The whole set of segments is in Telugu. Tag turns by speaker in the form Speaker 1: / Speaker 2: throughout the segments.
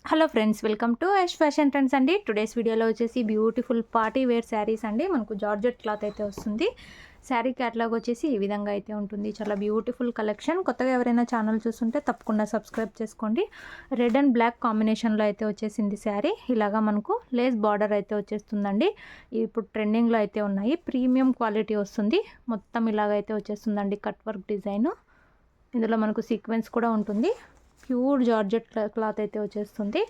Speaker 1: Hello friends, welcome to ash fashion trends అండి. టుడేస్ వీడియోలో వచ్చేసి బ్యూటిఫుల్ పార్టీ వేర్ శారీస్ అండి. మనకు జార్జెట్ క్లాత్ అయితే వస్తుంది. శారీ క్యాటలాగ్ వచ్చేసి ఈ విధంగా అయితే ఉంటుంది. చాలా బ్యూటిఫుల్ కలెక్షన్. కొత్తగా ఎవరైనా ఛానల్ చూస్తుంటే తప్పకుండా సబ్స్క్రైబ్ చేసుకోండి. రెడ్ అండ్ బ్లాక్ కాంబినేషన్లో అయితే వచ్చేసింది శారీ. ఇలాగా మనకు లేస్ బార్డర్ అయితే వచ్చేస్తుందండి. ఇప్పుడు ట్రెండింగ్లో అయితే ఉన్నాయి. ప్రీమియం క్వాలిటీ వస్తుంది. మొత్తం ఇలాగైతే వచ్చేస్తుందండి. Cut work design. ఇందులో మనకు సీక్వెన్స్ కూడా ఉంటుంది. ప్యూర్ జార్జెట్ క్లాత్ అయితే వచ్చేస్తుంది.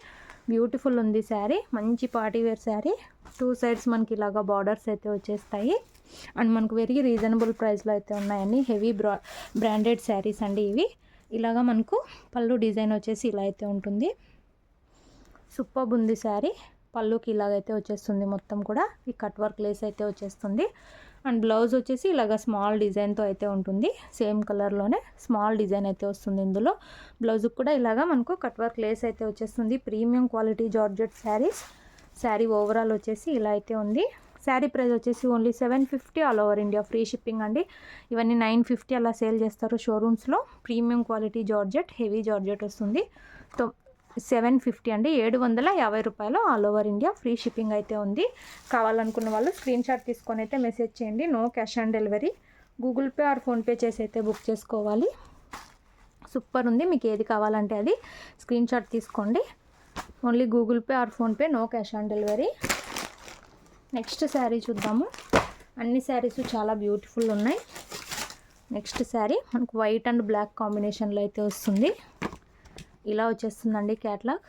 Speaker 1: బ్యూటిఫుల్ ఉంది శారీ. మంచి పార్టీ వేర్ శారీ. 2 సైడ్స్ మనకి ఇలాగా బార్డర్స్ అయితే వచ్చేస్తాయి. అండ్ మనకు వెరీ రీజనబుల్ ప్రైస్లో అయితే ఉన్నాయండి. హెవీ బ్రాండెడ్ శారీస్ అండి ఇవి. ఇలాగా మనకు పళ్ళు డిజైన్ వచ్చేసి ఇలా అయితే ఉంటుంది. సూపర్బ్ ఉంది శారీ. పళ్ళుకి ఇలాగైతే వచ్చేస్తుంది. మొత్తం కూడా ఈ కట్ వర్క్ లేస్ అయితే వచ్చేస్తుంది. అండ్ బ్లౌజ్ వచ్చేసి ఇలాగ స్మాల్ డిజైన్తో అయితే ఉంటుంది. సేమ్ కలర్లోనే స్మాల్ డిజైన్ అయితే వస్తుంది. ఇందులో బ్లౌజ్కి కూడా ఇలాగా మనకు కట్ వర్క్ లేస్ అయితే వచ్చేస్తుంది. Premium quality georgette saris. Sari overall వచ్చేసి ఇలా అయితే ఉంది. శారీ ప్రైస్ వచ్చేసి only 750 all over India free shipping అండి. ఇవన్నీ 950 అలా సేల్ చేస్తారు షోరూమ్స్లో. Premium quality georgette, heavy georgette వస్తుంది. 750 అండి. 750 రూపాయలు all over India free shipping అయితే ఉంది. కావాలనుకున్న వాళ్ళు స్క్రీన్ షాట్ తీసుకొని అయితే మెసేజ్ చేయండి. No cash on delivery. Google pay or PhonePe చేసి అయితే బుక్ చేసుకోవాలి. సూపర్ ఉంది. మీకు ఏది కావాలంటే అది స్క్రీన్ షాట్ తీసుకోండి. Only Google pay or PhonePe, no cash on delivery. Next sari చూద్దాము. అన్ని శారీస్ చాలా బ్యూటిఫుల్ ఉన్నాయి. నెక్స్ట్ శారీ మనకు వైట్ అండ్ బ్లాక్ కాంబినేషన్లో అయితే వస్తుంది. ఇలా వచ్చేస్తుందండి క్యాట్లాగ్.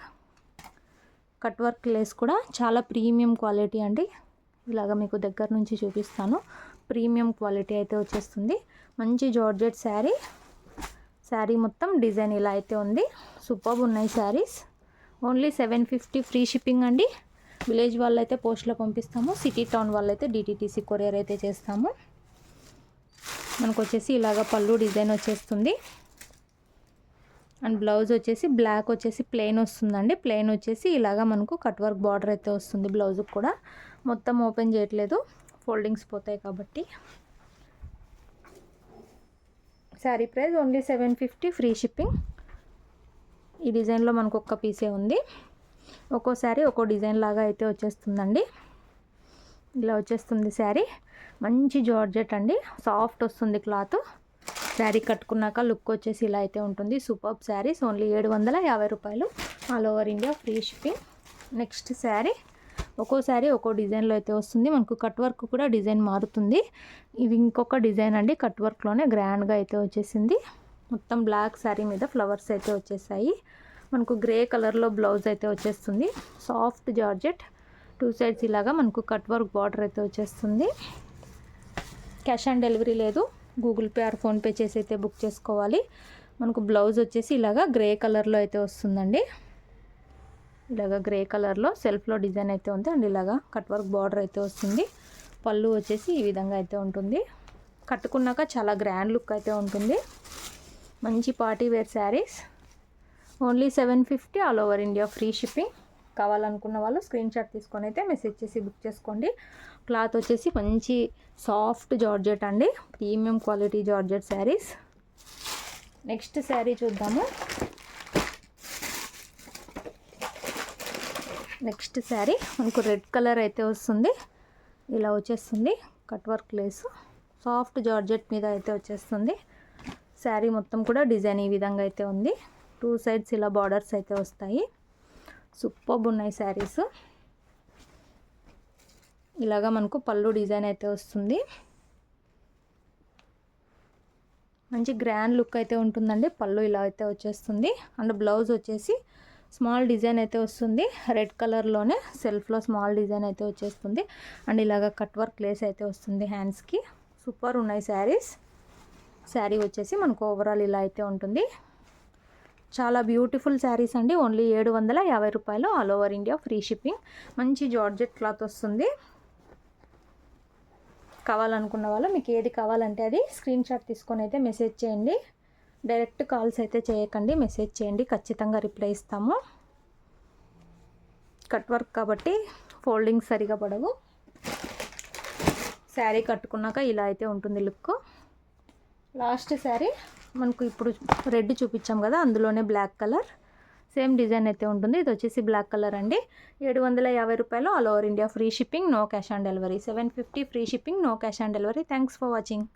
Speaker 1: కట్ వర్క్ లేస్ కూడా చాలా ప్రీమియం క్వాలిటీ అండి. ఇలాగ మీకు దగ్గర నుంచి చూపిస్తాను. ప్రీమియం క్వాలిటీ అయితే వచ్చేస్తుంది. మంచి జార్జెట్ శారీ. శారీ మొత్తం డిజైన్ ఇలా అయితే ఉంది. సూపర్బ్ ఉన్నాయి శారీస్. ఓన్లీ 750 ఫ్రీ షిప్పింగ్ అండి. విలేజ్ వాళ్ళైతే పోస్ట్లో పంపిస్తాము. సిటీ టౌన్ వాళ్ళైతే డిటీటీసీ కొరియర్ అయితే చేస్తాము. మనకు వచ్చేసి ఇలాగ పళ్ళు డిజైన్ వచ్చేస్తుంది. అండ్ బ్లౌజ్ వచ్చేసి బ్లాక్ వచ్చేసి ప్లెయిన్ వస్తుందండి. ప్లెయిన్ వచ్చేసి ఇలాగా మనకు కట్ వర్క్ బార్డర్ అయితే వస్తుంది. బ్లౌజ్కి కూడా మొత్తం ఓపెన్ చేయట్లేదు, ఫోల్డింగ్స్ పోతాయి కాబట్టి. Sari price only 750 free shipping. ఈ డిజైన్లో మనకు ఒక్క పీసే ఉంది. ఒక్కో శారీ ఒక్కో డిజైన్ లాగా అయితే వచ్చేస్తుందండి. ఇలా వచ్చేస్తుంది శారీ. మంచి జార్జెట్ అండి. సాఫ్ట్ వస్తుంది క్లాత్. శారీ కట్టుకున్నాక లుక్ వచ్చేసి ఇలా అయితే ఉంటుంది. సూపర్బ్ శారీస్. ఓన్లీ 750 రూపాయలు all over India free shipping. Next sari ఒక్కో శారీ ఒక్కో డిజైన్లో అయితే వస్తుంది. మనకు కట్ వర్క్ కూడా డిజైన్ మారుతుంది. ఇది ఇంకొక డిజైన్ అండి. కట్ వర్క్లోనే గ్రాండ్గా అయితే వచ్చేసింది. మొత్తం బ్లాక్ శారీ మీద ఫ్లవర్స్ అయితే వచ్చేసాయి. మనకు గ్రే కలర్లో బ్లౌజ్ అయితే వచ్చేస్తుంది. Soft georgette. 2 సైడ్స్ ఇలాగా మనకు కట్ వర్క్ బార్డర్ అయితే వచ్చేస్తుంది. క్యాష్ ఆన్ డెలివరీ లేదు. గూగుల్ పే ఆర్ ఫోన్పే చేసి అయితే బుక్ చేసుకోవాలి. మనకు బ్లౌజ్ వచ్చేసి ఇలాగా గ్రే కలర్లో అయితే వస్తుందండి. ఇలాగా గ్రే కలర్లో సెల్ఫ్లో డిజైన్ అయితే ఉంది. అండ్ ఇలాగా కట్ వర్క్ బార్డర్ అయితే వస్తుంది. పళ్ళు వచ్చేసి ఈ విధంగా అయితే ఉంటుంది. కట్టుకున్నాక చాలా గ్రాండ్ లుక్ అయితే ఉంటుంది. మంచి party wear saris. Only 750 all over India free shipping. కావాలనుకున్న వాళ్ళు స్క్రీన్ షాట్ తీసుకొని అయితే మెసేజ్ చేసి బుక్ చేసుకోండి. క్లాత్ వచ్చేసి మంచి సాఫ్ట్ జార్జెట్ అండి. Premium quality georgette saris. Next sari చూద్దాము. నెక్స్ట్ శారీ మనకు రెడ్ కలర్ అయితే వస్తుంది. ఇలా వచ్చేస్తుంది. Cut work lace soft georgette మీద అయితే వచ్చేస్తుంది. శారీ మొత్తం కూడా డిజైన్ ఈ విధంగా అయితే ఉంది. 2 సైడ్స్ ఇలా బార్డర్స్ అయితే వస్తాయి. సూపర్బ్ ఉన్నాయి శారీస్. ఇలాగా మనకు పళ్ళు డిజైన్ అయితే వస్తుంది. మంచి గ్రాండ్ లుక్ అయితే ఉంటుందండి. పళ్ళు ఇలా అయితే వచ్చేస్తుంది. అండ్ బ్లౌజ్ వచ్చేసి స్మాల్ డిజైన్ అయితే వస్తుంది. రెడ్ కలర్లోనే సెల్ఫ్లో స్మాల్ డిజైన్ అయితే వచ్చేస్తుంది. అండ్ ఇలాగ కట్ వర్క్ లేస్ అయితే వస్తుంది హ్యాండ్స్కి. సూపర్ ఉన్నాయి శారీస్. శారీ వచ్చేసి మనకు ఓవరాల్ ఇలా అయితే ఉంటుంది. చాలా బ్యూటిఫుల్ శారీస్ అండి. ఓన్లీ 750 రూపాయలు all over India free shipping. మంచి జార్జెట్ క్లాత్ వస్తుంది. కావాలనుకున్న వాళ్ళు మీకు ఏది కావాలంటే అది స్క్రీన్ షాట్ తీసుకొని అయితే మెసేజ్ చేయండి. డైరెక్ట్ కాల్స్ అయితే చేయకండి, మెసేజ్ చేయండి. ఖచ్చితంగా రిప్లై ఇస్తాము. కట్ వర్క్ కాబట్టి ఫోల్డింగ్ సరిగా పడవు. శారీ కట్టుకున్నాక ఇలా అయితే ఉంటుంది లుక్. లాస్ట్ శారీ మనకు ఇప్పుడు రెడ్ చూపించాం కదా, అందులోనే బ్లాక్ కలర్ సేమ్ డిజైన్ అయితే ఉంటుంది. ఇది వచ్చేసి బ్లాక్ కలర్ అండి. 750 రూపాయలు, all over India free shipping, no cash on delivery. 750 free shipping, no cash on delivery. Thanks for watching.